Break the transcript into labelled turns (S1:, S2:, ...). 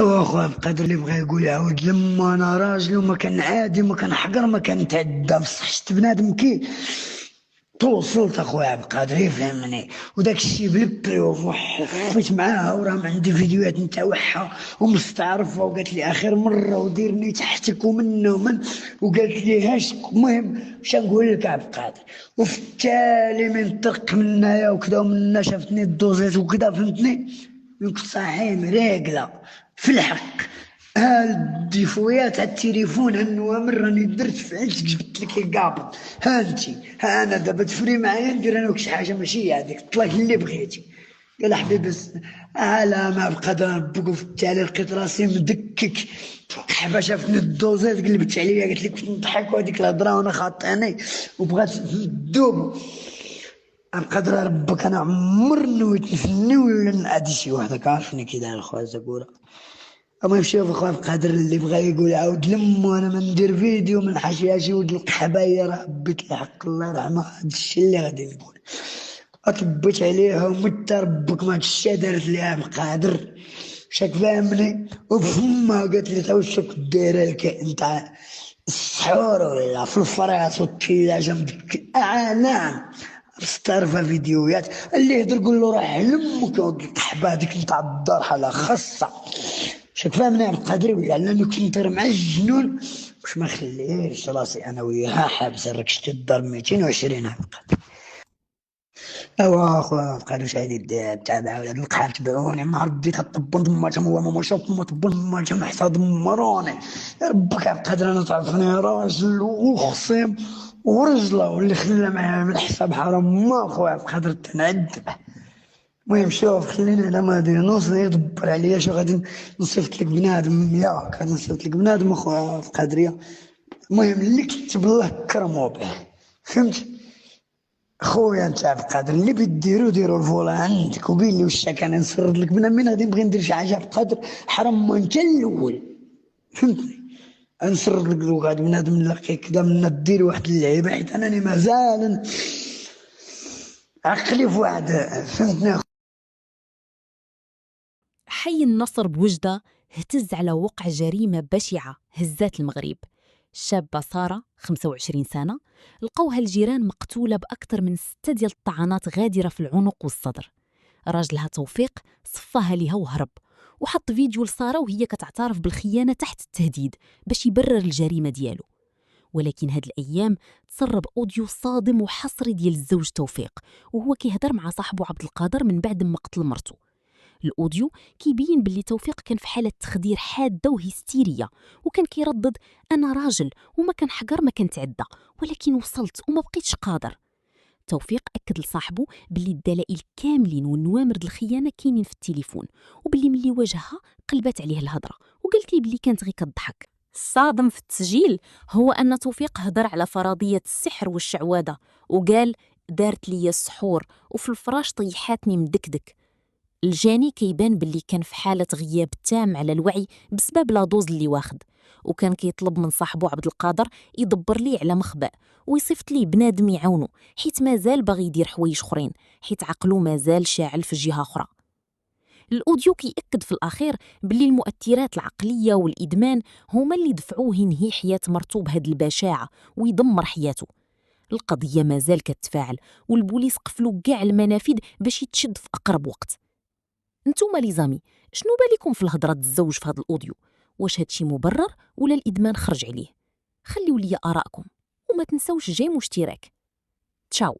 S1: واخويا بقدر اللي بغا يقول يعاود لما انا راجل وما كان عادي ما كان حقر ما كان تعدى بصح شت بنادم كي توصلت اخويا بقادر يفهمني وداك الشيء بالبروف وحفيت معاها وراه عندي فيديوهات نتاعها ومستعرفه وقالت لي اخر مره وديرني تحتك ومن ومن وقالت لي هاش المهم واش نقول لك عبد القادر وفي التالي من طرق منايا وكذا ومنا شافتني الدوزيت وكذا فهمتني كنت صاحي مريقله في الحق الديفويات على التليفون هالنوامر راني درت فعلت جبت لك قابض ها انتي ها انا دابا تفري معايا ندير انا وكش حاجه ماشي هذيك طلق اللي بغيتي قال حبيبي على ما بقدر ربك وفي التالي لقيت راسي مدكك حبا شافتني الدوزات قلبت عليا قالت لي كنت نضحك وهذيك الهضره وانا خاطئني وبغات تدوب بقدر ربك انا عمر نويت نفني ولا نعدي شي وحده عارفني كي داير خويا زكوره. المهم شوف اخويا بقدر اللي بغى يقول عاود لم وانا ما ندير فيديو من حاشيه ولد القحبايه راه بيت الحق الله يرحمها هذا الشيء اللي غادي نقول اكبت عليها ومت ربك ما تشي دارت ليها بقادر شاك فاهمني وفما قالت لي تا واش دايره لك انت السحور ولا في الفراس والكيلاجه مدك نعم استعرف فيديوهات اللي يهدر قول له راح لمك القحبه هذيك نتاع الدار حاله خاصه شك فاهمني عبد القادر ولا لاني كنت نطير مع الجنون واش ما خليش راسي انا وياها حابس ركشت الدار 220 عبد القادر. اوا اخويا عبد القادر واش غادي دير تابع ولا القحاب تبعوني ما ردي تطبل ضماتهم هو ما شاف ما طبل ضماتهم حتى دمروني ربك عبد القادر انا تعرفني راجل وخصيم ورجله واللي خلى معايا من الحساب حرام ما اخويا عبد القادر تنعذب. المهم شوف خليني على ما غادي نوصل يدبر عليا شو غادي نصيفط لك بنادم ياك غادي نصيفط لك بنادم اخويا في قادريه. المهم اللي كتب الله كرمو به فهمت خويا انت عبد القادر اللي ديروا الفولا عندك وقول لي واش كان نسرد لك من غادي نبغي ندير شي حاجه عبد القادر حرام ما انت الاول فهمتني نسرد لك غادي بنادم نلاقي كذا من دير واحد اللعيبه حيت انني مازال عقلي في واحد فهمتني.
S2: حي النصر بوجدة اهتز على وقع جريمة بشعة هزات المغرب. شابة سارة 25 سنة لقوها الجيران مقتولة بأكثر من 6 ديال الطعنات غادرة في العنق والصدر. راجلها توفيق صفاها ليها وهرب وحط فيديو لسارة وهي كتعترف بالخيانة تحت التهديد باش يبرر الجريمة ديالو. ولكن هاد الأيام تسرب أوديو صادم وحصري ديال الزوج توفيق وهو كيهضر مع صاحبه عبد القادر من بعد ما قتل مرته. الأوديو كيبين باللي توفيق كان في حالة تخدير حادة وهستيرية وكان كيردد أنا راجل وما كان حقر ما كان تعدى ولكن وصلت وما بقيتش قادر. توفيق أكد لصاحبه باللي الدلائل كاملين والنوامر الخيانة كاينين في التليفون وباللي ملي واجهها قلبت عليه الهضرة وقالت لي باللي كانت غير كضحك. الصادم في التسجيل هو أن توفيق هضر على فرضية السحر والشعوذة وقال دارت لي السحور وفي الفراش طيحاتني مدكدك. الجاني كيبان باللي كان في حالة غياب تام على الوعي بسبب لا دوز اللي واخد وكان كيطلب من صاحبه عبد القادر يدبر ليه على مخبأ ويصيفط ليه بنادم يعاونو حيت مازال باغي يدير حوايج اخرين حيت عقلو مازال شاعل في جهة اخرى. الأوديو كيأكد في الأخير باللي المؤثرات العقلية والإدمان هما اللي دفعوه ينهي حياة مرتو بهاد البشاعة ويدمر حياته. القضية مازال كتفاعل والبوليس قفلوا كاع المنافذ باش يتشد في أقرب وقت. نتوما لي زامي شنو بالكم في الهضره الزوج في هذا الاوديو؟ واش هادشي مبرر ولا الادمان خرج عليه؟ خليوا لي آراءكم وما تنسوش جيم واشتراك. تشاو.